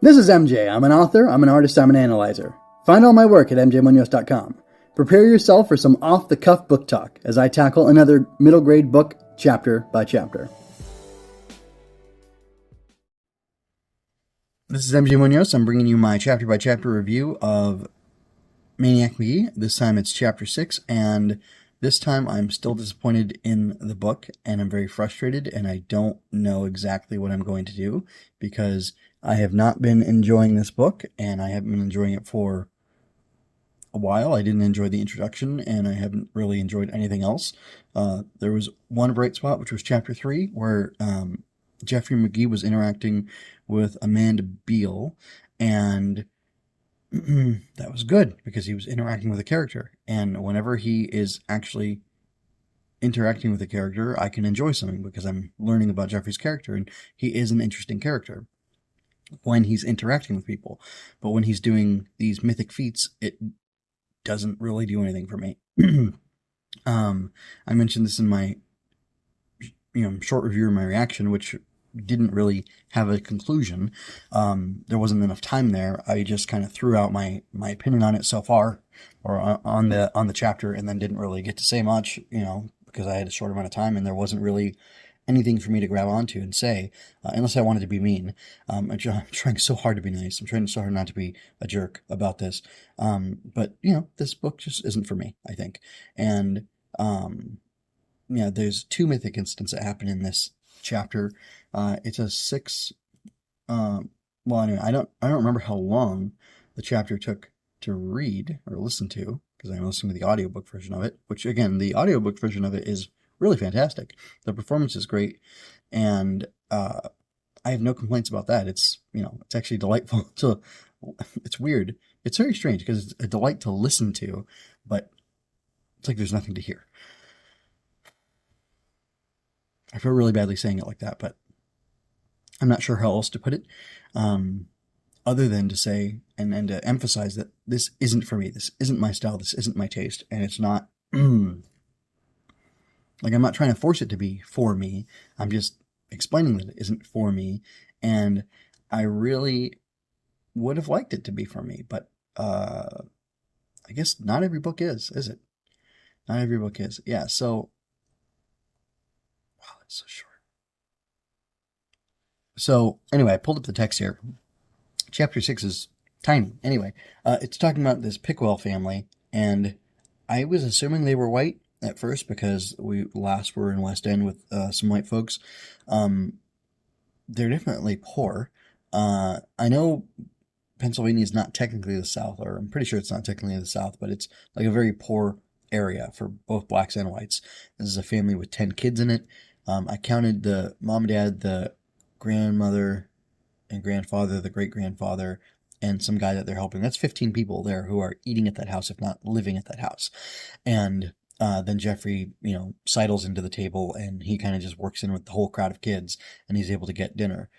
This is MJ. I'm an author, I'm an artist, I'm an analyzer. Find all my work at mjmunoz.com. Prepare yourself for some off-the-cuff book talk as I tackle another middle grade book chapter by chapter. This is MJ Munoz. I'm bringing you my chapter by chapter review of Maniac Magee. This time it's chapter 6, and this time I'm still disappointed in the book, and I'm very frustrated, and I don't know exactly what I'm going to do, because I have not been enjoying this book, and I haven't been enjoying it for a while. I didn't enjoy the introduction, and I haven't really enjoyed anything else. There was one bright spot, which was chapter 3, where Jeffrey McGee was interacting with Amanda Beale, and that was good because he was interacting with a character. And whenever he is actually interacting with a character, I can enjoy something because I'm learning about Jeffrey's character, and he is an interesting character when he's interacting with people. But when he's doing these mythic feats, it doesn't really do anything for me. I mentioned this in my short review of my reaction, which didn't really have a conclusion. There wasn't enough time there. I just kind of threw out my opinion on it so far, or on the chapter, and then didn't really get to say much, because I had a short amount of time and there wasn't really anything for me to grab onto and say, unless I wanted to be mean. I'm trying so hard to be nice. I'm trying so hard not to be a jerk about this. But this book just isn't for me, I think. And there's two mythic incidents that happen in this chapter. It's a 6. Anyway, I don't remember how long the chapter took to read or listen to, because I'm listening to the audiobook version of it, which, again, the audiobook version of it is really fantastic. The performance is great, and I have no complaints about that. It's it's actually delightful to. It's weird. It's very strange because it's a delight to listen to, but it's like there's nothing to hear. I feel really badly saying it like that, but I'm not sure how else to put it, other than to say and to emphasize that this isn't for me. This isn't my style. This isn't my taste, and it's not. Like, I'm not trying to force it to be for me. I'm just explaining that it isn't for me, and I really would have liked it to be for me, but I guess not every book is it? Not every book is. Yeah, so... Wow, that's so short. So, anyway, I pulled up the text here. Chapter 6 is tiny. Anyway, it's talking about this Pickwell family, and I was assuming they were white at first because we last were in West End with some white folks. They're definitely poor. I know Pennsylvania is not technically the South, or I'm pretty sure it's not technically the South, but it's like a very poor area for both blacks and whites. This is a family with 10 kids in it. I counted the mom and dad, the grandmother and grandfather, the great-grandfather, and some guy that they're helping. That's 15 people there who are eating at that house, if not living at that house. And then Jeffrey, sidles into the table, and he kind of just works in with the whole crowd of kids, and he's able to get dinner.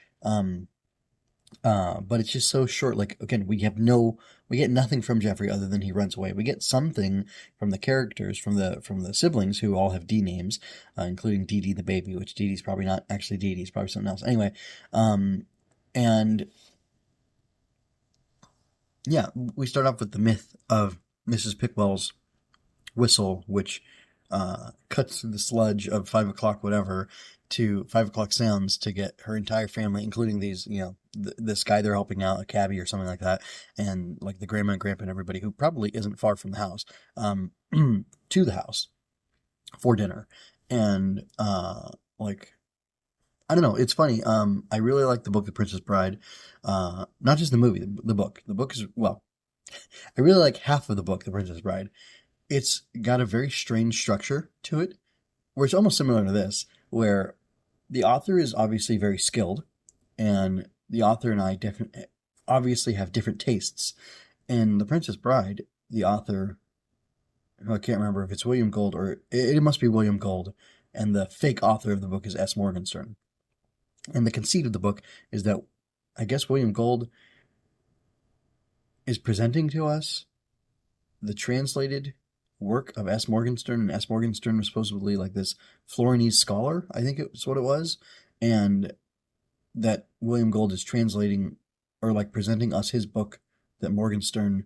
But it's just so short. Like, again, we get nothing from Jeffrey other than he runs away. We get something from the characters, from the siblings, who all have D names, including Dee Dee the baby, which Dee Dee's probably not actually Dee Dee, it's probably something else. Anyway, and yeah, we start off with the myth of Mrs. Pickwell's whistle, which cuts through the sludge of 5 o'clock whatever to 5 o'clock sounds to get her entire family, including these, this guy they're helping out, a cabbie or something like that, and like the grandma and grandpa and everybody, who probably isn't far from the house, to the house for dinner. And I don't know, it's funny. I really like the book The Princess Bride, not just the movie, the book. The book is, well, I really like half of the book, The Princess Bride. It's got a very strange structure to it, where it's almost similar to this, where the author is obviously very skilled, and the author and I obviously have different tastes. In The Princess Bride, the author, I can't remember if it's William Gold, or it must be William Gold, and the fake author of the book is S. Morgenstern. And the conceit of the book is that, I guess, William Gold is presenting to us the translated work of S. Morgenstern, and S. Morgenstern was supposedly like this Florinese scholar, I think it's what it was, and that William Gold is translating or like presenting us his book that Morgenstern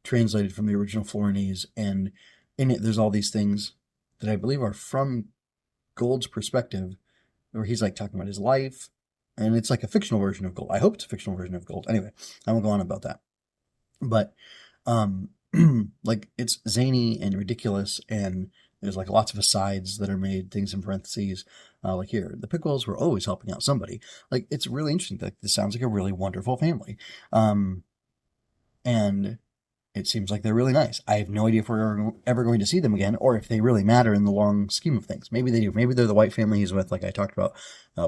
translated from the original Florinese, and in it there's all these things that I believe are from Gold's perspective, where he's like talking about his life, and it's like a fictional version of Gold. I hope it's a fictional version of Gold. Anyway, I won't go on about that. But like it's zany and ridiculous, and there's like lots of asides that are made, things in parentheses. Like here, the Pickwells were always helping out somebody. Like, it's really interesting. Like, this sounds like a really wonderful family. And it seems like they're really nice. I have no idea if we're ever going to see them again, or if they really matter in the long scheme of things. Maybe they do. Maybe they're the white family he's with, like I talked about,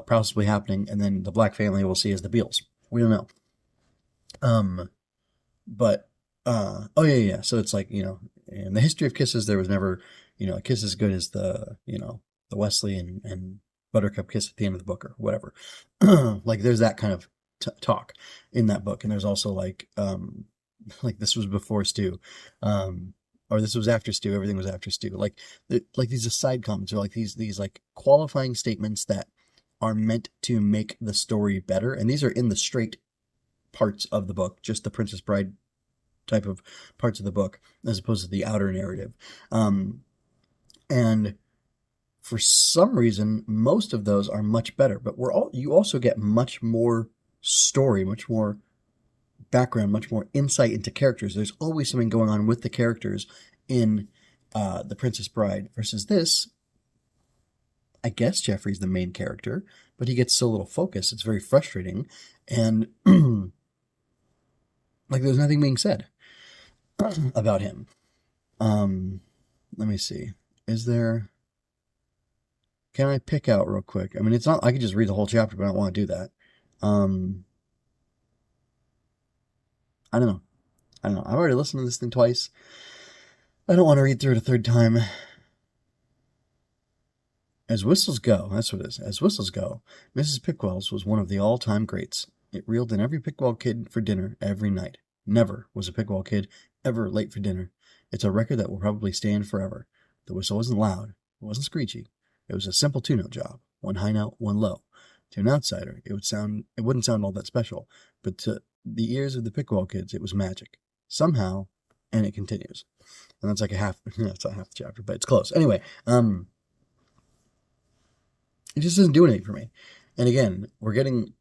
possibly happening, and then the black family we'll see as the Beals. We don't know. But, oh yeah. So it's like, in the history of kisses, there was never, a kiss as good as the Wesley and Buttercup kiss at the end of the book or whatever. Like, there's that kind of talk in that book. And there's also like this was before Stu, or this was after Stu. Everything was after Stu. Like these aside comments, or like these like qualifying statements that are meant to make the story better. And these are in the straight parts of the book, just the Princess Bride type of parts of the book, as opposed to the outer narrative. And for some reason, most of those are much better, but you also get much more story, much more background, much more insight into characters. There's always something going on with the characters in The Princess Bride, versus this. I guess Jeffrey's the main character, but he gets so little focus. It's very frustrating. And like, there's nothing being said about him. Let me see. Can I pick out real quick? I mean, it's not, I could just read the whole chapter, but I don't want to do that. I don't know. I've already listened to this thing twice. I don't want to read through it a third time. As whistles go, that's what it is. As whistles go, Mrs. Pickwell's was one of the all-time greats. It reeled in every Pickwell kid for dinner every night. Never was a Pickwell kid ever late for dinner. It's a record that will probably stand forever. The whistle wasn't loud. It wasn't screechy. It was a simple two-note job. One high note, one low. To an outsider, it wouldn't sound all that special, but to the ears of the Pickwell kids, it was magic. Somehow, and it continues. And that's like it's not half the chapter, but it's close. Anyway, it just isn't doing anything for me. And again, we're getting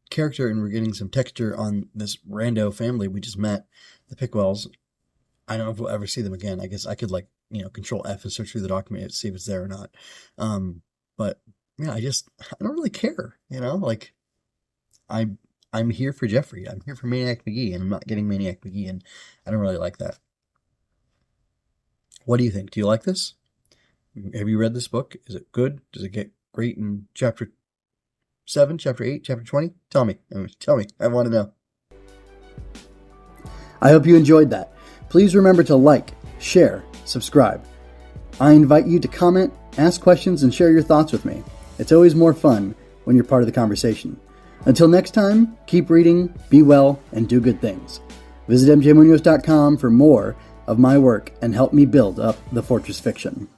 character and we're getting some texture on this rando family we just met, the Pickwells. I don't know if we'll ever see them again. I guess I could Control F and search through the document to see if it's there or not. But yeah, I don't really care, I'm here for Jeffrey. I'm here for Maniac Magee, and I'm not getting Maniac Magee, and I don't really like that. What do you think? Do you like this? Have you read this book? Is it good? Does it get great in chapter 7, chapter 8, chapter 20? Tell me. I want to know. I hope you enjoyed that. Please remember to like, share, subscribe. I invite you to comment, ask questions, and share your thoughts with me. It's always more fun when you're part of the conversation. Until next time, keep reading, be well, and do good things. Visit mjmunoz.com for more of my work and help me build up the Fortress Fiction.